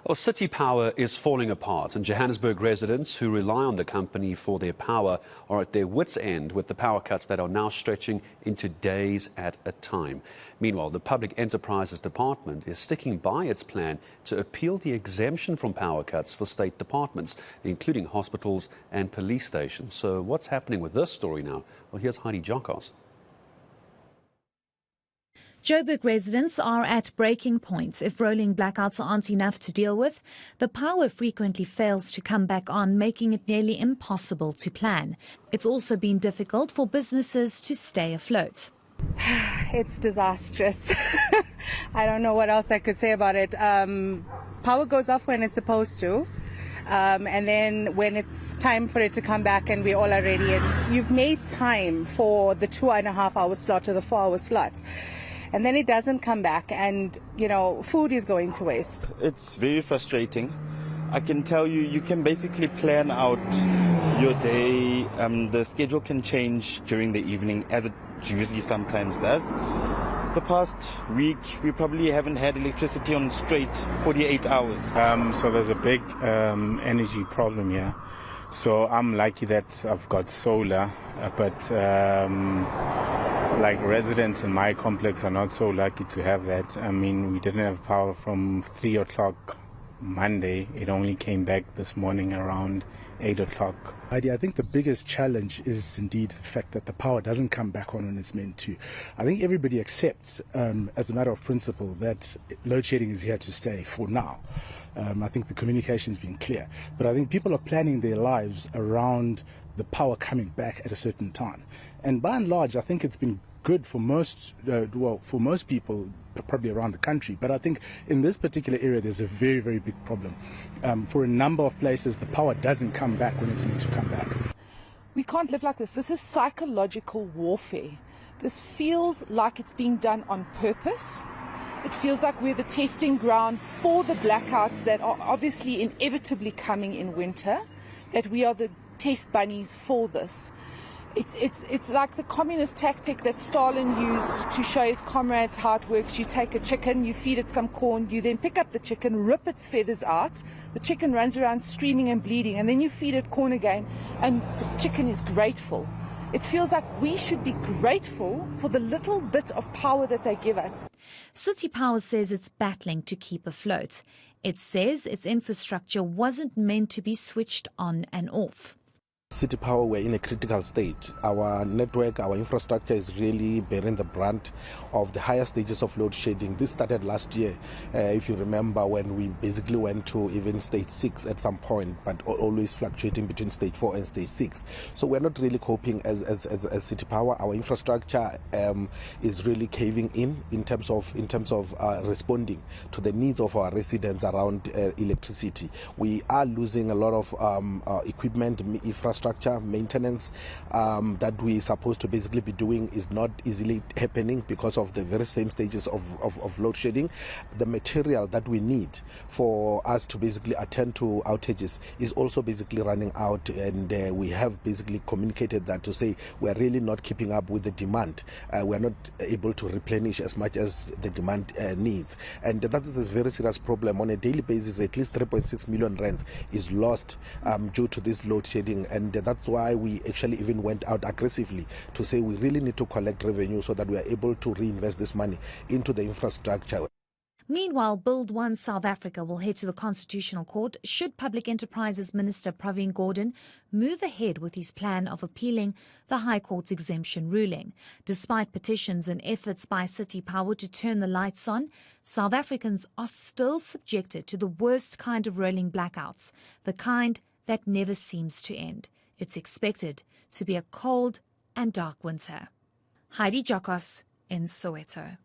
Well, city power is falling apart, and Johannesburg residents who rely on the company for their power are at their wits' end with the power cuts that are now stretching into days at a time. Meanwhile, the Public Enterprises Department is sticking by its plan to appeal the exemption from power cuts for state departments, including hospitals and police stations. So what's happening with this story now? Well, here's Heidi Giokos. Joburg residents are at breaking points. If rolling blackouts aren't enough to deal with, the power frequently fails to come back on, making it nearly impossible to plan. It's also been difficult for businesses to stay afloat. It's disastrous. I don't know what else I could say about it. Power goes off when it's supposed to. And then when it's time for it to come back and we all are ready, and you've made time for the 2.5-hour slot or the 4-hour slot. And then it doesn't come back and, food is going to waste. It's very frustrating. I can tell you, you can basically plan out your day. The schedule can change during the evening, as it usually sometimes does. The past week, we probably haven't had electricity on straight 48 hours. So there's a big energy problem here. So I'm lucky that I've got solar, but like residents in my complex are not so lucky to have that. I mean, we didn't have power from 3 o'clock Monday. It only came back this morning around 8 o'clock. I think the biggest challenge is indeed the fact that the power doesn't come back on when it's meant to. I think everybody accepts, as a matter of principle, that load shedding is here to stay for now. I think the communication has been clear. But I think people are planning their lives around the power coming back at a certain time. And by and large, I think it's been good for most, for most people, probably around the country. But I think in this particular area, there's a very, very big problem. For a number of places, the power doesn't come back when it's meant to come back. We can't live like this. This is psychological warfare. This feels like it's being done on purpose. It feels like we're the testing ground for the blackouts that are obviously inevitably coming in winter, that we are the test bunnies for this. It's like the communist tactic that Stalin used to show his comrades how it works. You take a chicken, you feed it some corn, you then pick up the chicken, rip its feathers out. The chicken runs around screaming and bleeding, and then you feed it corn again, and the chicken is grateful. It feels like we should be grateful for the little bit of power that they give us. City Power says it's battling to keep afloat. It says its infrastructure wasn't meant to be switched on and off. City Power, we're in a critical state. Our network, our infrastructure is really bearing the brunt of the higher stages of load shedding. This started last year, if you remember, when we basically went to even stage 6 at some point, but always fluctuating between stage 4 and stage 6. So we're not really coping as City Power. Our infrastructure is really caving in terms of responding to the needs of our residents around electricity. We are losing a lot of equipment, infrastructure, maintenance that we're supposed to basically be doing is not easily happening because of the very same stages of load shedding. The material that we need for us to basically attend to outages is also basically running out, and we have basically communicated that to say we're really not keeping up with the demand. We're not able to replenish as much as the demand needs, and that is a very serious problem. On a daily basis, at least 3.6 million rands is lost due to this load shedding, and that's why we actually even went out aggressively to say we really need to collect revenue so that we are able to reinvest this money into the infrastructure. Meanwhile, Build One South Africa will head to the Constitutional Court should Public Enterprises Minister Pravin Gordhan move ahead with his plan of appealing the High Court's exemption ruling. Despite petitions and efforts by City Power to turn the lights on, South Africans are still subjected to the worst kind of rolling blackouts, the kind that never seems to end. It's expected to be a cold and dark winter. Heidi Giokos in Soweto.